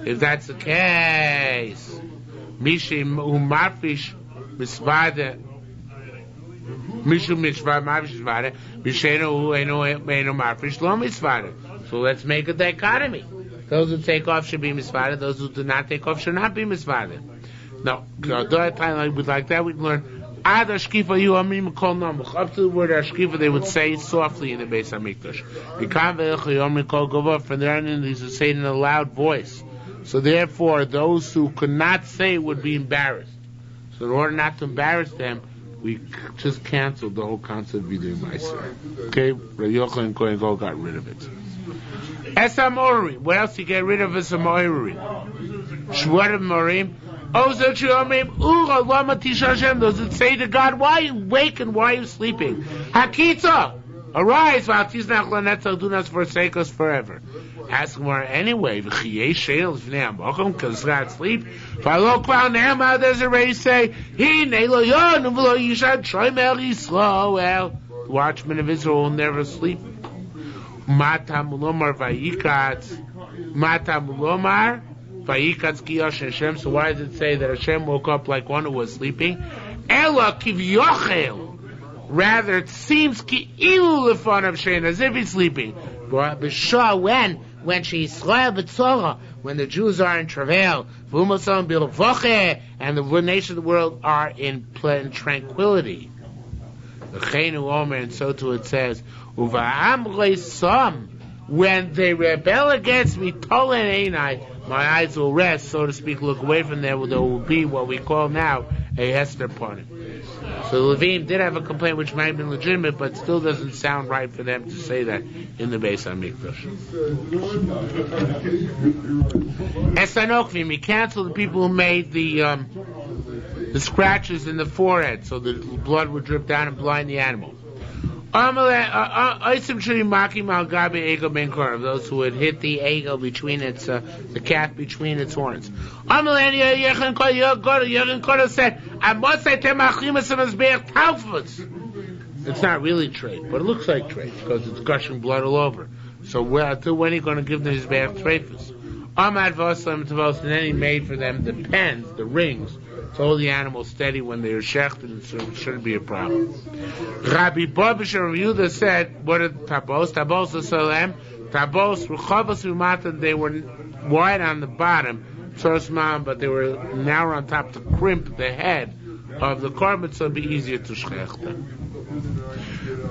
if that's the case, Mishim u'marfish misvade, Mishum mishvade, marfish misvade, Mishenu eino marfish lo misvade. So let's make a dichotomy. Those who take off should be misvade, those who do not take off should not be misvade. No, like that we can learn Ad Ashkifa you amim kol namuch. Up to the word Ashkifa they would say softly in the Beis Hamikdash. From there on in these would say it in a loud voice. So therefore those who could not say it would be embarrassed. So in order not to embarrass them, we just canceled the whole concept of Vidui Ma'aser. Okay, Rabbi Yochanan Kohen Gadol got rid of it. Esamori. What else you get rid of Esamori? Shvuot of Morim. Those that say to God, why are you awake and why are you sleeping? Hakitza, arise, do not forsake us forever. Ask more anyway, because God sleep. There's already say, well, the watchmen of Israel will never sleep. So why does it say that Hashem woke up like one who was sleeping? Ela kivyochel. Rather, it seems ki'ilu lefonav shein, as if he's sleeping. But when she's when the Jews are in travail, and the nation of the world are in tranquility. And so too it says, when they rebel against me, my eyes will rest, so to speak, look away from them. There will be what we call now a Hester Panim. So the Levim did have a complaint which might have been legitimate, but still doesn't sound right for them to say that in the Beis Hamikdash. Esanokvim, he canceled the people who made the scratches in the forehead, so the blood would drip down and blind the animal. Those who would hit the egel between its the calf between its horns. Said, it's not really trade, but it looks like trade because it's gushing blood all over. So until when are you going to give them his be'er trefus? And then he made for them the pens, the rings, to hold the animal steady when they were shechted, so it shouldn't be a problem. Rabbi Babish of Yehuda said, what are tabos? Tabos are salem. Tabos, rechavos umatan, they were wide on the bottom, but they were narrow on top to crimp the head of the korban, so it'd be easier to shech them.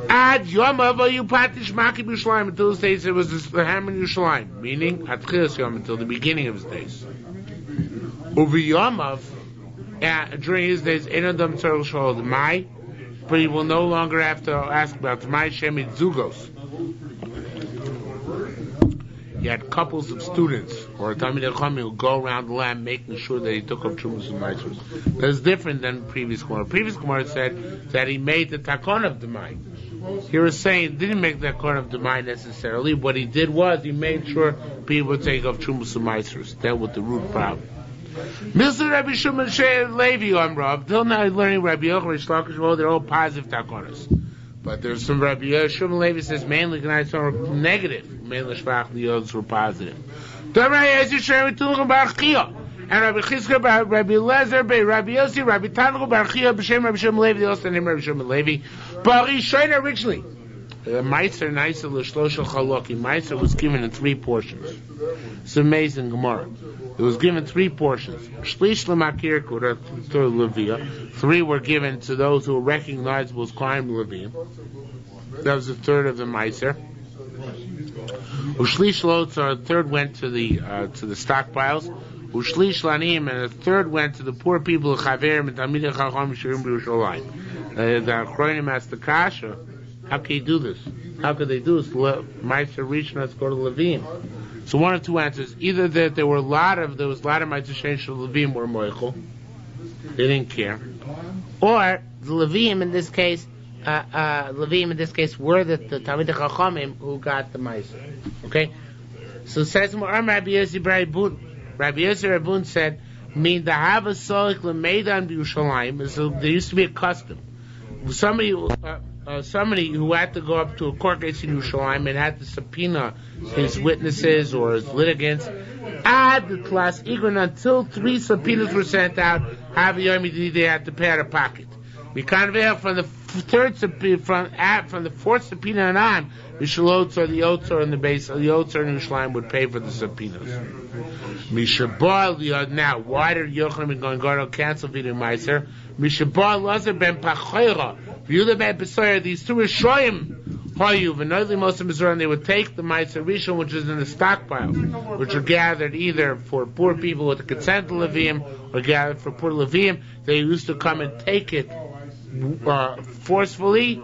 Ad Yom Avayu Patish Maki B'Yushalayim, until his days it was the hammer in Yerushalayim, meaning at Chilas Yom, until the beginning of his days. Uvi Yomav, during his days, Enodam Tzarel Shalod Mai, but he will no longer have to ask about Mai Shemit Zugos. He had couples of students or a Talmidei Chacham who go around the land making sure that he took up Trumas and Maasros. That's different than previous Gemara. Previous Gemara said that he made the Takon of the Mai. He was saying he didn't make the Takon of the Mai necessarily. What he did was he made sure people would take up Trumas and Maasros. Dealt with the root problem. Mr. Rabbi Shimon Levi on Rav. Till now he's learning Rabbi Yochanan, Rish Lakish, they're all positive Takonas. But there's some Rabbi Yerushalmi Levi says mainly some are negative. Mainly Shvach, the others were positive. And Rabbi Chizkiah, Rabbi Lezer, Rabbi Yossi, Rabbi Tanukh, Bar Chia, B'Shem Rabbi Shimon Levi, they also named Rabbi Shimon Levi. But Rishon originally, Ma'aser Naisa L'Shloshel Chaloki. Ma'aser was given in 3 portions. It's amazing Gemara. It was given 3 portions. Shlish L'Makir Kura to Levia. 3 were given to those who were recognizable as Klaim Levim. That was a third of the Ma'aser. Ushlish Lotzar, a third went to the stockpiles. Ushlish Lanim, and a third went to the poor people of Chaverim and Talmidei Chacham Shirim B'Yerushalayim. The Achronim asked the Kasha, how can you do this? How could they do this? Ma'aser Rishon, let's go to Levim. So one of 2 answers: either that there was a lot of Ma'aser Sheni Levim were moichel, they didn't care, or the Levim in this case were the Talmidei Chachamim who got the Ma'aser. Okay, so it says Rabbi Yossi Rabun said, "Mean the Hava Solik Lemeidan B'Yushalayim." So there used to be a custom. Somebody who had to go up to a court case in Yerushalayim and had to subpoena his witnesses or his litigants, add the class even until 3 subpoenas were sent out, they had to pay out of pocket. We can't from the 4th subpoena and on, the Shalotz or the Otzor in the base, the Otzor in Yerushalayim would pay for the subpoenas. Now, why did Yochanan going to cancel Vidya Ma'aser? Mishabal Lazar ben Pachoira, Yehuda ben Besoyer, these 2 Rishoyim, Hoyu, V'noidli Moshe Mizraim, they would take the Ma'aser Rishon, which is in the stockpile, which are gathered either for poor people with the consent of Levim, or gathered for poor Levim. They used to come and take it forcefully.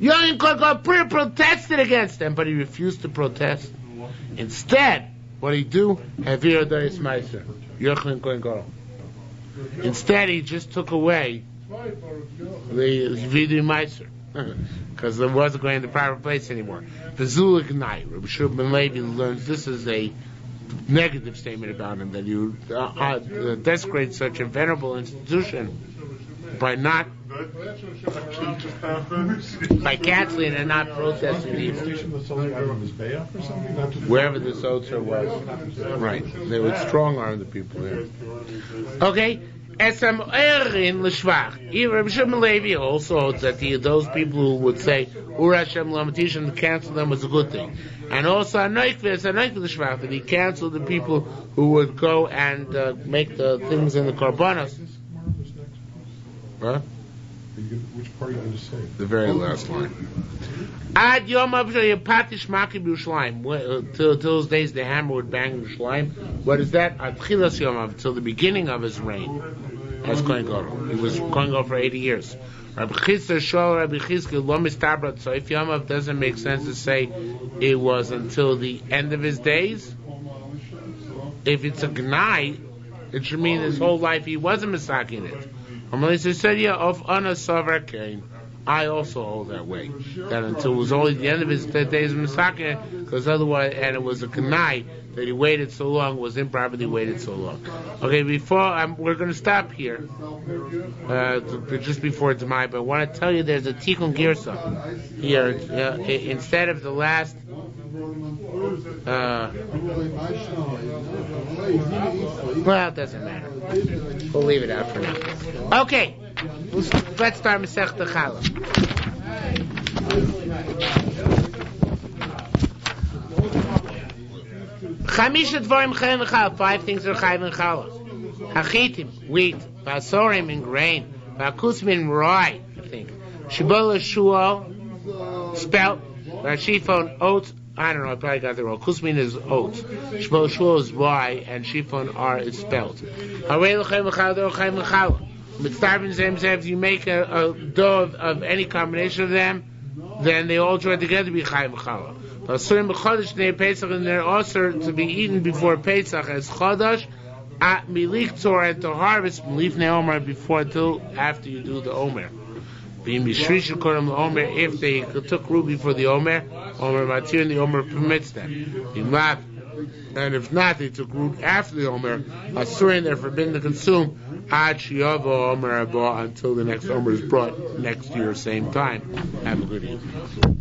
Yochanan protested against them, but he refused to protest. Instead, what did he do? Havir Dayis Ma'aser. Yochanan couldn't go. Instead, he just took away the Vidya Ma'aser because it wasn't going to the proper place anymore. The Zulik Night, Rabbi Shimon Levi learns this is a negative statement about him, that you desecrate such a venerable institution by canceling and not protesting the evil. Wherever the Sotzer was. Right. They would strong arm the people there. Okay. Esam Erin L'Shvach. Rabbi Shimon Levi also holds that those people who would say Ur Hashem Lamatishan, to cancel them was a good thing. And also Anoik L'Shvach, that he canceled the people who would go and make the things in the Karbanos. Huh? Which part are you going to say? The very last line. Ad Yom Patish Maki B'Yerushalayim. Till those days the hammer would bang Yerushalayim. What is that? Ad Chilas Yom, till the beginning of his reign as Kohen Gadol. He was Kohen Gadol for 80 years. Rabbi Chizkiah Lo Mistabrat. So if Yom doesn't make sense to say it was until the end of his days. If it's a Gnai, it should mean his whole life he wasn't misaking it. I also hold that way. That until it was only the end of his days of Misakin, because otherwise, and it was a Kanai that he waited so long, was improperly waited so long. Okay, we're going to stop here, just before Demai, but I want to tell you there's a Tikkun Girsa here, instead of the last, well, it doesn't matter. We'll leave it out for now. Okay, let's start Masechta Challah. Chamisha Dvarim Chayim V'Challah. 5 things are Chayim and Challah. Hachitim, wheat, Vasorim in grain, Vakusmin rye, I think. Shibola shuo, spelt, Vashifon oats, I don't know, I probably got that wrong. Kusmin is oats. Shibola shuo is rye, and Shifon R is spelt. If you make a dough of any combination of them, then they all join together to be chayim challah. And they're also to be eaten before Pesach as chadash at milik tzor and to harvest milifnei omer before until after you do the omer. If they took root before the omer matir, and the omer permits them. And if not, they took root after the omer, asurin, they're forbidden to consume ad shiyavo omer abah, until the next omer is brought next year, same time. Have a good evening.